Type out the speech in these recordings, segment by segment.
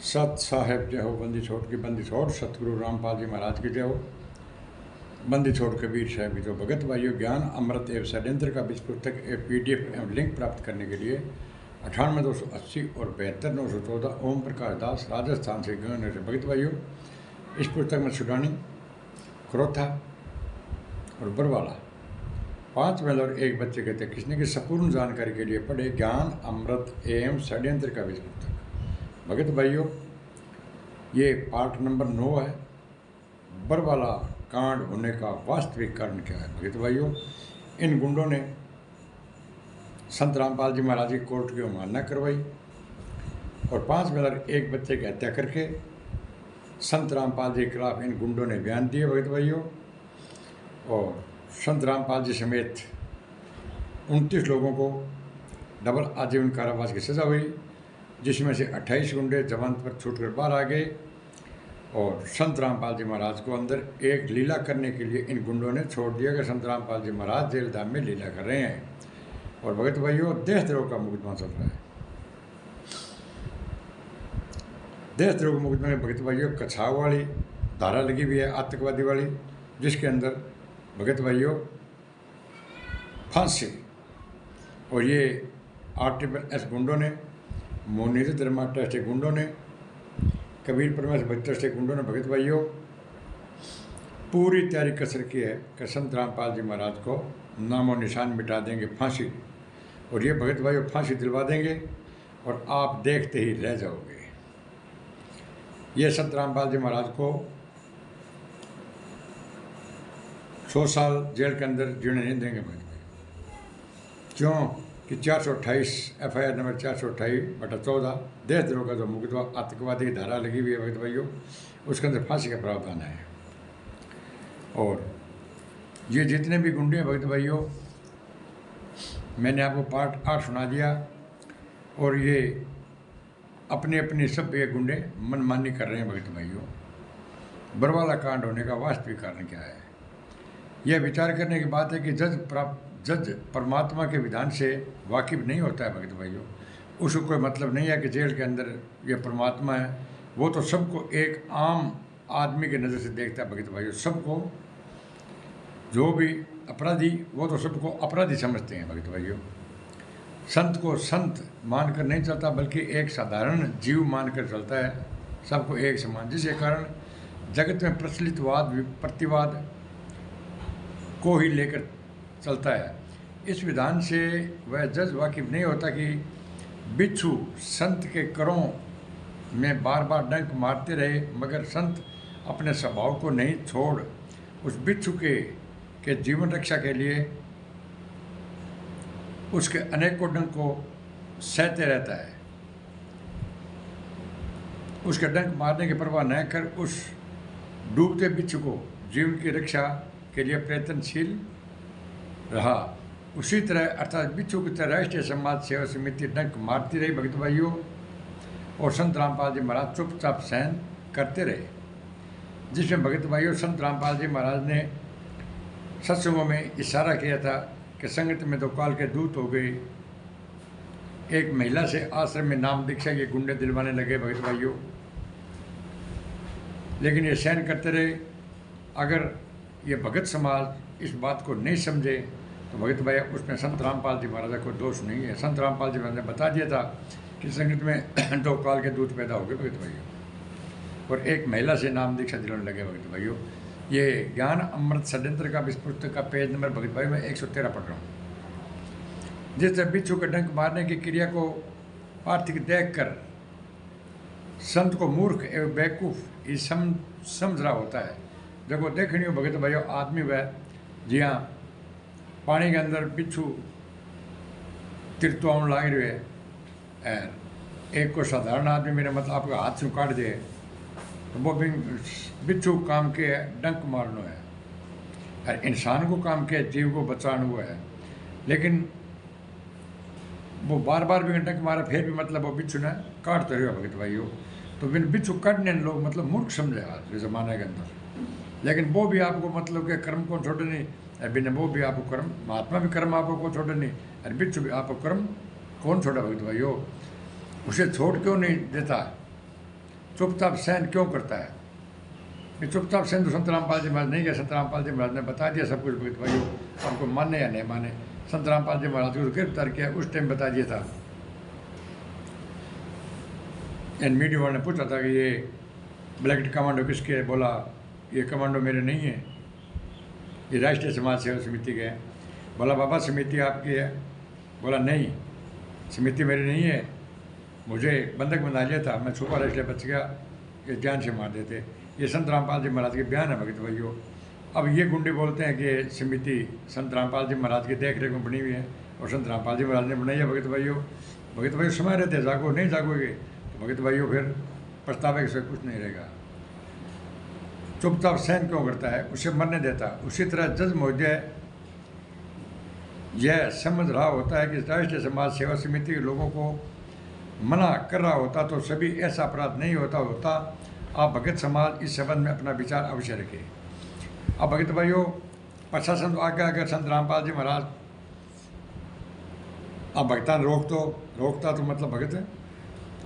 सत साहेब जय हो, बंदी छोड़ की बंदी छोड़, सतगुरु रामपाल जी महाराज की जय हो। बंदी छोड़ कबीर साहब की जो भगत भाइयों, ज्ञान अमृत एवं षड्यंत्र का बीज पुस्तक PDF एवं लिंक प्राप्त करने के लिए 98,280 और 72,914 ओम प्रकाश दास राजस्थान से गण से भगत भाइयों। इस पुस्तक में सुडानी, खरोथा और बरवाला 5 महिला और 1 बच्चे कहते हैं कृष्ण की संपूर्ण जानकारी के लिए पढ़े ज्ञान अमृत एवं षड्यंत्र का बीज पुस्तक। भगत भाइयों, ये पार्ट नंबर 9 है। बरवाला कांड होने का वास्तविक कारण क्या है? भगत भाइयों, इन गुंडों ने संत रामपाल जी महाराज की कोर्ट की अवमानना करवाई और 5 महिला और 1 बच्चे की हत्या करके संत रामपाल जी के खिलाफ इन गुंडों ने बयान दिए। भगत भाइयों, और संत रामपाल जी समेत 29 लोगों को डबल आजीवन कारावास की सजा हुई, जिसमें से 28 गुंडे जमानत पर छूटकर बाहर आ गए। और संत रामपाल जी महाराज को अंदर एक लीला करने के लिए इन गुंडों ने छोड़ दिया कि संत रामपाल जी महाराज जेल धाम में लीला कर रहे हैं। और भगत भाइयों, देशद्रोह का मुकदमा चल रहा है। देशद्रोह के मुकदमे में भगत भाइयों कछाव वाली धारा लगी हुई है, आतंकवादी वाली, जिसके अंदर भगत भाइयों फांसी। और ये RTPS गुंडों ने, मोनित धर्मा ट्रस्ट गुंडों ने, कबीर परमेश भक्त ट्रस्ट गुंडों ने भगत भाइयों पूरी तैयारी कसर की है कि संत रामपाल जी महाराज को नामो निशान मिटा देंगे, फांसी। और ये भगत भाइयों फांसी दिलवा देंगे और आप देखते ही रह जाओगे। ये संत रामपाल जी महाराज को 100 साल जेल के अंदर जीने नहीं देंगे भगत भाई। क्यों कि 428 FIR नंबर 428/14 देशद्रोह का जो मुकदमा आतंकवादी की धारा लगी हुई है भगत भाइयों, उसके अंदर फांसी का प्रावधान है। और ये जितने भी गुंडे हैं भगत भाइयों, मैंने आपको पार्ट 8 सुना दिया। और ये अपने अपनी सब ये गुंडे मनमानी कर रहे हैं भगत भाइयों। बरवाला कांड होने का वास्तविक कारण क्या है? यह विचार करने की बात है कि जज परमात्मा के विधान से वाकिफ नहीं होता है भगत भाइयों। उसको कोई मतलब नहीं है कि जेल के अंदर यह परमात्मा है। वो तो सबको एक आम आदमी की नज़र से देखता है भगत भाइयों। सबको, जो भी अपराधी, वो तो सबको अपराधी समझते हैं भगत भाइयों। संत को संत मानकर नहीं चलता, बल्कि एक साधारण जीव मानकर चलता है, सबको एक समान। जिसके कारण जगत में प्रचलित वाद प्रतिवाद को ही लेकर चलता है। इस विधान से वह जज वाकिफ नहीं होता कि बिच्छू संत के करों में बार बार डंक मारते रहे, मगर संत अपने स्वभाव को नहीं छोड़ उस बिच्छू के जीवन रक्षा के लिए उसके अनेकों डंक को सहते रहता है। उसके डंक मारने की परवाह न कर उस डूबते बिच्छू को जीवन की रक्षा के लिए प्रयत्नशील रहा। उसी तरह अर्थात बिच्छू की तरह राष्ट्रीय समाज सेवा समिति डंक मारती रही भगत भाइयों, और संत रामपाल जी महाराज चुपचाप सहन करते रहे। जिसमें भगत भाइयों संत रामपाल जी महाराज ने सत्संगों में इशारा किया था कि संगत में तो काल के दूत हो गए। एक महिला से आश्रम में नाम दीक्षा के गुंडे दिलवाने लगे भगत भाइयों, लेकिन ये सहन करते रहे। अगर ये भगत समाज इस बात को नहीं समझे तो भगत भाई उसमें संत रामपाल जी महाराज को दोष नहीं है। संत रामपाल जी महाराज ने बता दिया था कि संगत में 2 काल के दूत पैदा हो गए भगत भाइयों, और एक महिला से नाम दीक्षा दिलाने लगे भगत भाइयों। ये ज्ञान अमृत षड्यंत्र का इस पुस्तक का पेज नंबर भगत भाई मैं 113 पढ़ रहा हूँ। जिस तरह बिच्छू के डंक मारने की क्रिया को पार्थिक देख कर संत को मूर्ख एवं बेवकूफ़ ही समझ रहा होता है। जब वो देखनी हो भगत भाइयों आदमी वह, जी हाँ, पानी के अंदर बिच्छू तिरतुआन लाग रहे है, एक को साधारण आदमी मेरे मतलब आपका हाथ से काट दे तो वो भी बिच्छू काम के डंक मारना है, और इंसान को काम के जीव को बचाना हुआ है। लेकिन वो बार बार भी डंक मारा, फिर भी मतलब वो बिच्छू ने काटते रहे भगत भाइयों। तो बिन बिच्छू काटने लोग मतलब मूर्ख समझे आज जमाने के अंदर। लेकिन वो भी आपको मतलब के कर्म को छोड़े नहीं, बिना वो भी आपको कर्म, महात्मा भी कर्म आपको को छोड़े नहीं, और बिच्छू भी आपको कर्म कौन छोड़ा भगत भाइयों? उसे छोड़ क्यों नहीं देता? चुपचाप सहन क्यों करता है? ये चुपचाप सहन तो संत रामपाल जी महाराज नहीं किया। संत रामपाल जी महाराज ने बता दिया सब कुछ भगत भाइयों, आपको माने या नहीं माने। संत रामपाल जी महाराज को गिरफ्तार किया, उस टाइम बता दिया था। एन मीडिया वाले ने पूछा था कि ये ब्लैक कमांडो किसके है? बोला ये कमांडो मेरे नहीं है, ये राष्ट्रीय समाज सेवा समिति के हैं। बोला बाबा समिति आपकी है? बोला नहीं, समिति मेरी नहीं है, मुझे बंधक बना लिया था, मैं छुपा इसलिए बच गया, ये जान से मार देते। ये संत रामपाल जी महाराज के बयान है भगत भाइयों। अब ये गुंडे बोलते हैं कि समिति संत रामपाल जी महाराज की देख रेख में बनी हुई है और संत रामपाल जी महाराज ने बनाई है। भगत भाइयों, भगत भाइयों समय रहते जागो, नहीं जागोगे तो भगत भाइयों फिर पछतावे से कुछ नहीं रहेगा। चुपचाप सहन क्यों करता है? उसे मरने देता। उसी तरह जज महोदय यह समझ रहा होता है कि राष्ट्रीय समाज सेवा समिति के लोगों को मना कर रहा होता तो सभी ऐसा अपराध नहीं होता। आप भगत समाज इस संबंध में अपना विचार अवश्य रखें। अब भगत भाइयों, प्रशासन तो आगे अगर संत रामपाल जी महाराज अब भगतान रोकता तो मतलब भगत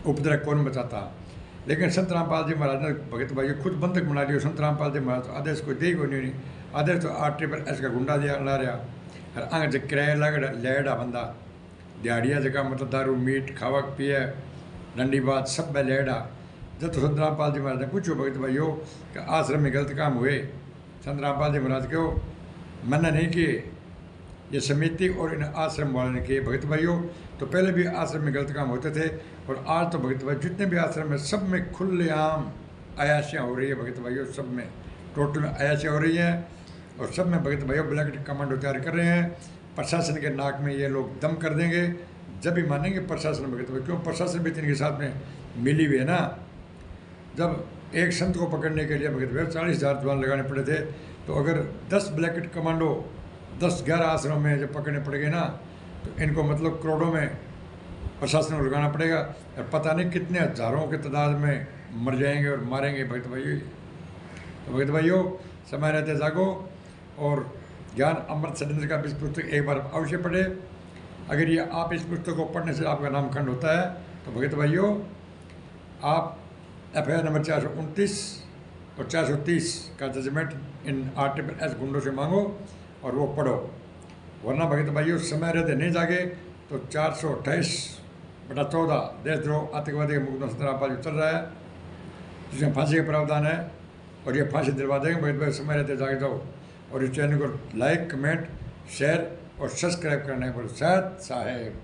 उपद्रव कौन बचाता? लेकिन संत रामपाल जी महाराज ने भगत भाइयों खुद बंधक बना लिया। संत रामपाल जी महाराज तो आदेश कोई दे को नहीं, आदेश तो 8 का गुंडा दिया ला रहा और अंग जब किराया लैड़ा बंदा दिहाड़िया जगह मतलब दारू मीट खावक पिए डंडी बात सब में लैड़ा। जब तो संत रामपाल जी महाराज ने पूछो भगत भाइयों कि आश्रम में गलत काम हुए, संत रामपाल जी महाराज को मैंने नहीं किए, ये समिति और इन आश्रम वालों ने किए। भगत भाइयों, तो पहले भी आश्रम में गलत काम होते थे और आज तो भगत भाई जितने भी आश्रम है सब में खुलेआम अयाशियाँ हो रही है। भगत भाइयों, सब में टोटल में अयाशियाँ हो रही हैं और सब में भगत भाइयों ब्लैक कमांडो तैयार कर रहे हैं। प्रशासन के नाक में ये लोग दम कर देंगे जब भी मानेंगे प्रशासन भगत भाई, क्यों प्रशासन भी इनके साथ में मिली हुई है ना। जब एक संत को पकड़ने के लिए भगत भाई 40,000 जवान लगाने पड़े थे, तो अगर 10 ब्लैकेट कमांडो 10-11 आश्रम में जब पकड़ने पड़ गए ना, तो इनको मतलब करोड़ों में प्रशासन को लगाना पड़ेगा और पता नहीं कितने हजारों के तादाद में मर जाएंगे और मारेंगे भगत भाइयों। तो भगत भाइयों, समय रहते जागो और ज्ञान अमृत षड्यंत्र का इस पुस्तक एक बार अवश्य पढ़े। अगर ये आप इस पुस्तक को पढ़ने से आपका नामखंड होता है तो भगत भाइयों, आप FIR नंबर 429 और 430 का जजमेंट इन RTPS गुंडों से मांगो और वो पढ़ो। वरना भगत भाइयों, समय रहते नहीं जागे तो 428/14 देशद्रोह आतंकवादी का मुकदमा संत रामपाल जी चल रहा है, जिसमें फांसी का प्रावधान है और ये फांसी दिलवा देंगे। भगत भाई, समय रहते जागे जाओ और इस चैनल को लाइक, कमेंट, शेयर और सब्सक्राइब करना है। बोलो सत साहेब।